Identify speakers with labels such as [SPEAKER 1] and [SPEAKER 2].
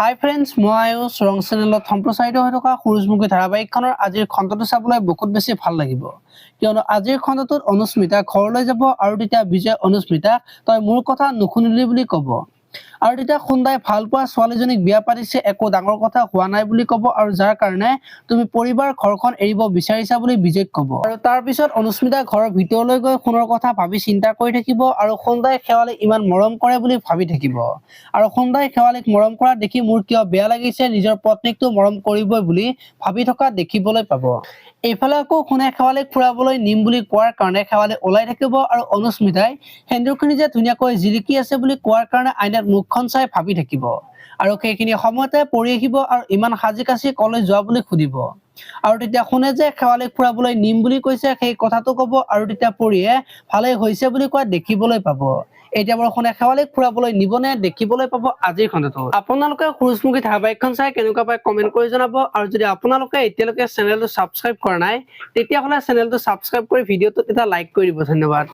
[SPEAKER 1] হাই friends, মই আয়ুষ ৰং চেনেলত সম্প্ৰচাৰিত হৈ থকা সূৰুজমুখী ধাৰাবাহিকখনৰ আজিৰ খণ্ডটো চাবলৈ বহুত বেছি ভাল লাগিব, কিয়নো আজিৰ খণ্ডটোত অনুস্মিতা ঘৰলৈ যাব আৰু তেতিয়া বিজয় অনুস্মিতাক তই মোৰ কথা নুশুনিলি বুলি ক'ব। আৰু তেতিয়া খুন্দাই ভাল পোৱা ছোৱালীজনীক বিয়া পাতিছে, একো ডাঙৰ কথা হোৱা নাই বুলি ক'ব, আৰু যাৰ কাৰণে তুমি পৰিবাৰ ঘৰখন এৰিব বিচাৰিছা বুলি বিজয়ক ক'ব। আৰু তাৰ পিছত অনুস্মিতা ঘৰৰ ভিতৰলৈ গৈ সোণৰ কথা ভাবি চিন্তা কৰি থাকিব, আৰু খুন্দাই শেৱালীক ইমান মৰম কৰে বুলি ভাবি থাকিব। আৰু খুন্দাই শেৱালীক মৰম কৰা দেখি মোৰ কিয় বেয়া লাগিছে, নিজৰ পত্নীকটো মৰম কৰিবই বুলি ভাবি থকা দেখিবলৈ পাব। এইফালে আকৌ সোণে শেৱালীক ফুৰাবলৈ নিম বুলি কোৱাৰ কাৰণে শেৱালী ওলাই থাকিব, আৰু অনুস্মিতাই সেন্দুৰখিনি যে ধুনীয়াকৈ জিলিকি আছে বুলি কোৱাৰ কাৰণে আইনাত মুখখন চাই ভাবি থাকিব। আৰু সেইখিনি সময়তে পৰি আহিব আৰু ইমান সাজি কাচি কলৈ যোৱা বুলি সুধিব। আৰু তেতিয়া সোণে যে শেৱালীক ফুৰাবলৈ নিম বুলি কৈছে সেই কথাটো ক'ব, আৰু তেতিয়া পৰিয়ে ভালেই হৈছে বুলি কোৱা দেখিবলৈ পাব। এতিয়া বাৰু সোণে শেৱালীক ফুৰাবলৈ নিবনে দেখিবলৈ পাব আজিৰ খণ্ডটোত। আপোনালোকে সূৰুজমুখী ধাৰাবাহিকখন চাই কেনেকুৱা পায় কমেন্ট কৰি জনাব, আৰু যদি আপোনালোকে এতিয়ালৈকে চেনেলটো ছাবস্ক্ৰাইব কৰা নাই তেতিয়াহ'লে চেনেলটো ছাবস্ক্ৰাইব কৰি ভিডিঅ'টোত এটা লাইক কৰি দিব। ধন্যবাদ।